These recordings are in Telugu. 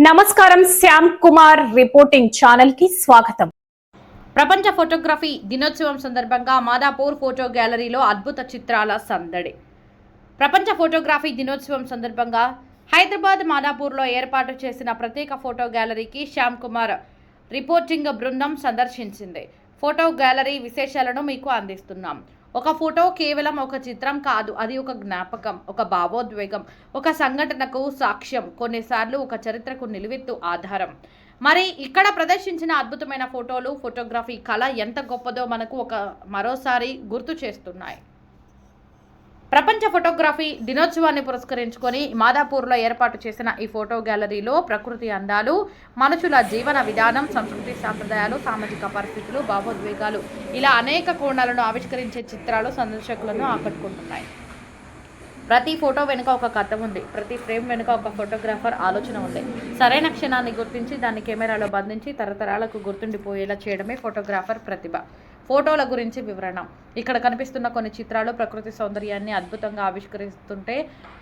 నమస్కారం, శ్యామ్ కుమార్ రిపోర్టింగ్ ఛానల్ కి స్వాగతం. ప్రపంచ ఫోటోగ్రఫీ దినోత్సవం సందర్భంగా మాదాపూర్ ఫోటో గ్యాలరీలో అద్భుత చిత్రాల సందడి. ప్రపంచ ఫోటోగ్రఫీ దినోత్సవం సందర్భంగా హైదరాబాద్ మాదాపూర్లో ఏర్పాటు చేసిన ప్రత్యేక ఫోటో గ్యాలరీకి శ్యామ్ కుమార్ రిపోర్టింగ్ బృందం సందర్శించింది. ఫోటో గ్యాలరీ విశేషాలను మీకు అందిస్తున్నాం. ఒక ఫోటో కేవలం ఒక చిత్రం కాదు, అది ఒక జ్ఞాపకం, ఒక భావోద్వేగం, ఒక సంఘటనకు సాక్ష్యం, కొన్నిసార్లు ఒక చరిత్రకు నిలువెత్తు ఆధారం. మరి ఇక్కడ ప్రదర్శించిన అద్భుతమైన ఫోటోలు ఫోటోగ్రఫీ కళ ఎంత గొప్పదో మనకు మరోసారి గుర్తు చేస్తున్నాయి. ప్రపంచ ఫోటోగ్రఫీ దినోత్సవాన్ని పురస్కరించుకొని మాదాపూర్లో ఏర్పాటు చేసిన ఈ ఫోటో గ్యాలరీలో ప్రకృతి అందాలు, మనుషుల జీవన విధానం, సంస్కృతి సాంప్రదాయాలు, సామాజిక పరిస్థితులు, భావోద్వేగాలు ఇలా అనేక కోణాలను ఆవిష్కరించే చిత్రాలు సందర్శకులను ఆకట్టుకుంటున్నాయి. ప్రతి ఫోటో వెనుక ఒక కథ ఉంది, ప్రతి ఫ్రేమ్ వెనుక ఒక ఫోటోగ్రాఫర్ ఆలోచన ఉంది. సరైన క్షణాన్ని గుర్తించి దాన్ని కెమెరాలో బంధించి తరతరాలకు గుర్తుండిపోయేలా చేయడమే ఫోటోగ్రాఫర్ ప్రతిభ. ఫోటోల గురించి వివరణ. ఇక్కడ కనిపిస్తున్న కొన్ని చిత్రాలు ప్రకృతి సౌందర్యాన్ని అద్భుతంగా ఆవిష్కరిస్తుంటే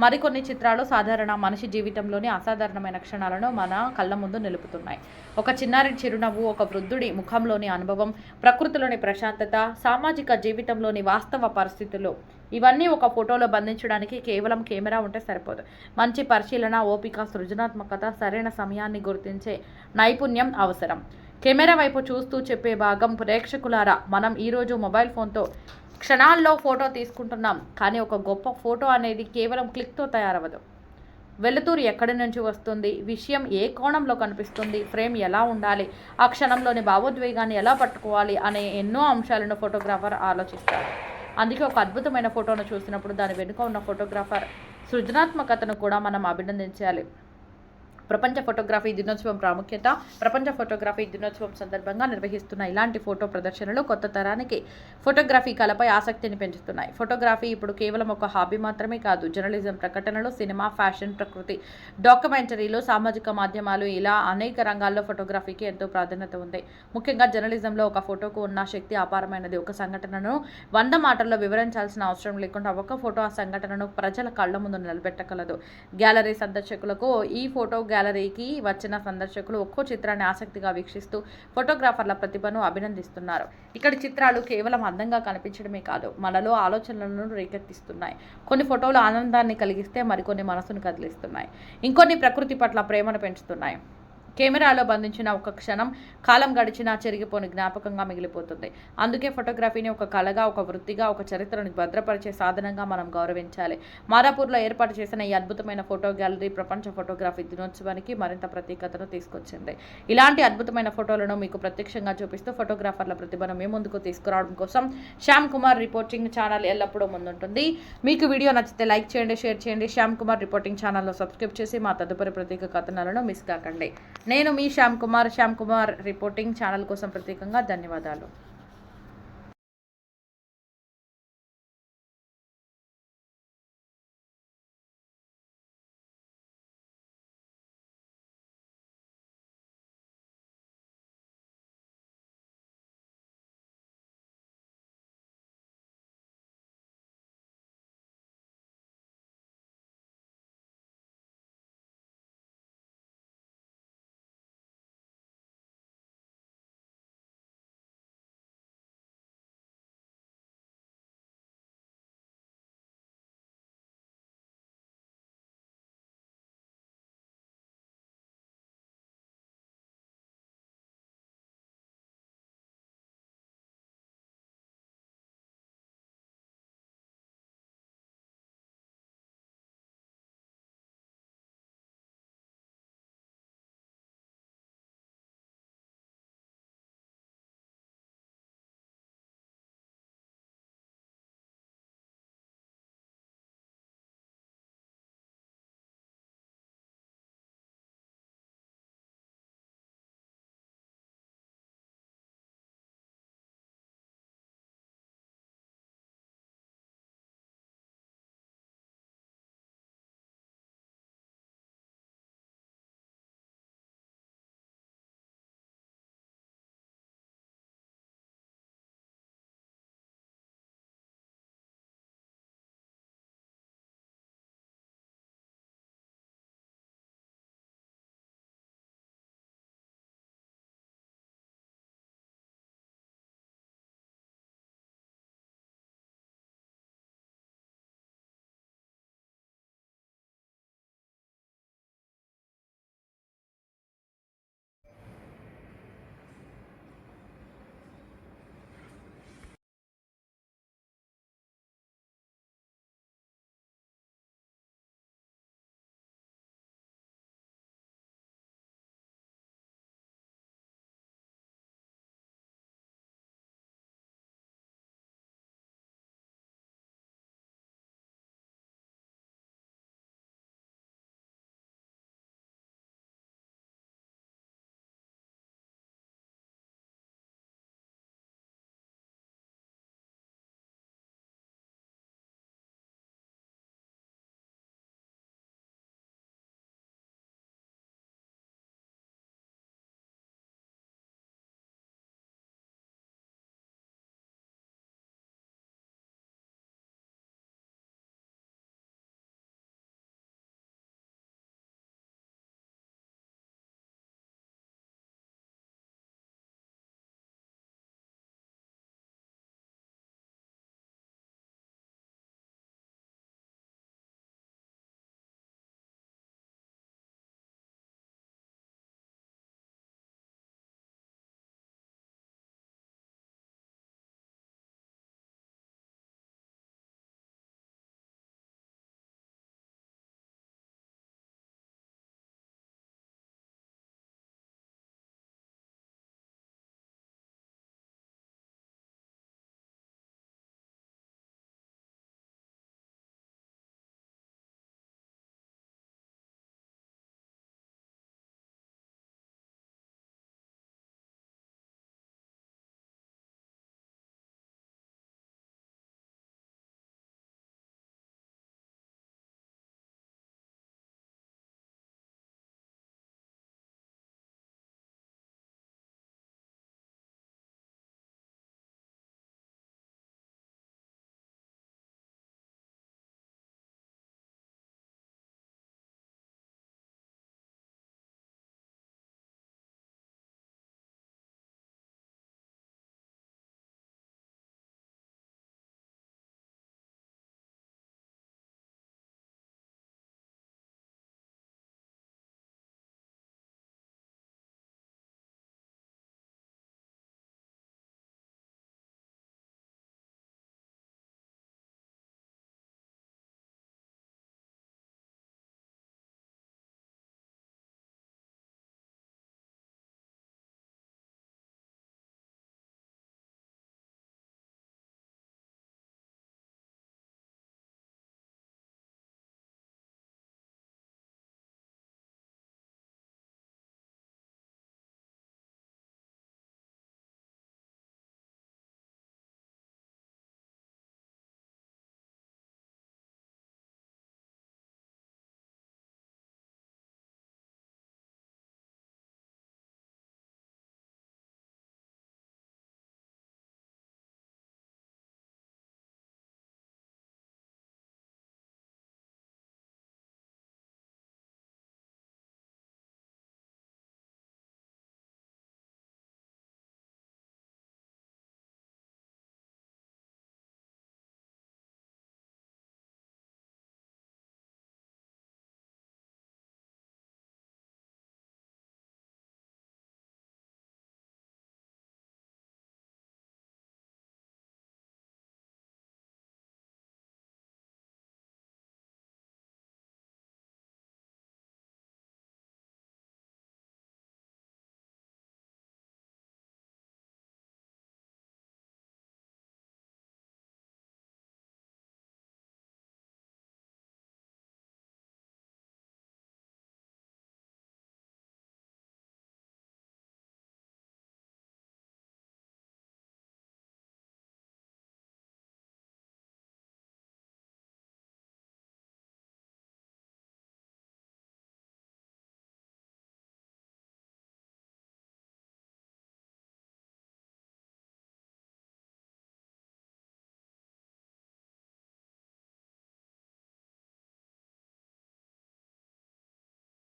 మరికొన్ని చిత్రాలు సాధారణ మనిషి జీవితంలోని అసాధారణమైన క్షణాలను మన కళ్ళ ముందు నిలుపుతున్నాయి. ఒక చిన్నారి చిరునవ్వు, ఒక వృద్ధుడి ముఖంలోని అనుభవం, ప్రకృతిలోని ప్రశాంతత, సామాజిక జీవితంలోని వాస్తవ పరిస్థితులు ఇవన్నీ ఒక ఫోటోలో బంధించడానికి కేవలం కెమెరా ఉంటే సరిపోదు. మంచి పరిశీలన, ఓపిక, సృజనాత్మకత, సరైన సమయాన్ని గుర్తించే నైపుణ్యం అవసరం. కెమెరా వైపు చూస్తూ చెప్పే భాగం, ప్రేక్షకులారా, మనం ఈరోజు మొబైల్ ఫోన్తో క్షణాల్లో ఫోటో తీసుకుంటున్నాం, కానీ ఒక గొప్ప ఫోటో అనేది కేవలం క్లిక్తో తయారవ్వదు. వెలుతురు ఎక్కడి నుంచి వస్తుంది, విషయం ఏ కోణంలో కనిపిస్తుంది, ఫ్రేమ్ ఎలా ఉండాలి, ఆ క్షణంలోని భావోద్వేగాన్ని ఎలా పట్టుకోవాలి అనే ఎన్నో అంశాలను ఫోటోగ్రాఫర్ ఆలోచిస్తారు. అందుకే ఒక అద్భుతమైన ఫోటోను చూసినప్పుడు దాని వెనుక ఉన్న ఫోటోగ్రాఫర్ సృజనాత్మకతను కూడా మనం అభినందించాలి. ప్రపంచ ఫోటోగ్రఫీ దినోత్సవం ప్రాముఖ్యత. ప్రపంచ ఫోటోగ్రఫీ దినోత్సవం సందర్భంగా నిర్వహిస్తున్న ఇలాంటి ఫోటో ప్రదర్శనలు కొత్త తరానికి ఫోటోగ్రఫీ కళపై ఆసక్తిని పెంచుతున్నాయి. ఫోటోగ్రఫీ ఇప్పుడు కేవలం ఒక హాబీ మాత్రమే కాదు. జర్నలిజం, ప్రకటనలు, సినిమా, ఫ్యాషన్, ప్రకృతి, డాక్యుమెంటరీలు, సామాజిక మాధ్యమాలు ఇలా అనేక రంగాల్లో ఫోటోగ్రఫీకి ఎంతో ప్రాధాన్యత ఉంది. ముఖ్యంగా జర్నలిజంలో ఒక ఫోటోకు ఉన్న శక్తి అపారమైనది. ఒక సంఘటనను 100 మాటల్లో వివరించాల్సిన అవసరం లేకుండా ఒక ఫోటో ఆ సంఘటనను ప్రజల కళ్ళ ముందు నిలబెట్టగలదు. గ్యాలరీ సందర్శకులకు ఈ ఫోటో గ్యాలరీకి వచ్చిన సందర్శకులు ఒక్కో చిత్రాన్ని ఆసక్తిగా వీక్షిస్తూ ఫోటోగ్రాఫర్ల ప్రతిభను అభినందిస్తున్నారు. ఇక్కడి చిత్రాలు కేవలం అందంగా కనిపించడమే కాదు, మనలో ఆలోచనలను రేకెత్తిస్తున్నాయి. కొన్ని ఫోటోలు ఆనందాన్ని కలిగిస్తే మరికొన్ని మనసును కదిలిస్తున్నాయి, ఇంకొన్ని ప్రకృతి పట్ల ప్రేమను పెంచుతున్నాయి. కెమెరాలో బంధించిన ఒక క్షణం కాలం గడిచినా చెరిగిపోని జ్ఞాపకంగా మిగిలిపోతుంది. అందుకే ఫోటోగ్రఫీని ఒక కళగా, ఒక వృత్తిగా, ఒక చరిత్రను భద్రపరిచే సాధనంగా మనం గౌరవించాలి. మాదాపూర్లో ఏర్పాటు చేసిన ఈ అద్భుతమైన ఫోటో గ్యాలరీ ప్రపంచ ఫోటోగ్రఫీ దినోత్సవానికి మరింత ప్రత్యేకతను తీసుకొచ్చింది. ఇలాంటి అద్భుతమైన ఫోటోలను మీకు ప్రత్యక్షంగా చూపిస్తూ ఫోటోగ్రాఫర్ల ప్రతిభను మీ ముందుకు తీసుకురావడం కోసం శ్యామ్ కుమార్ రిపోర్టింగ్ ఛానల్ ఎల్లప్పుడూ ముందుంటుంది. మీకు వీడియో నచ్చితే లైక్ చేయండి, షేర్ చేయండి. శ్యామ్ కుమార్ రిపోర్టింగ్ ఛానల్లో సబ్స్క్రైబ్ చేసి మా తదుపరి ప్రత్యేక కథనాలను మిస్ కాకండి. నేను మీ శ్యామ్ కుమార్ రిపోర్టింగ్ ఛానల్ కోసం ప్రత్యేకంగా ధన్యవాదాలు.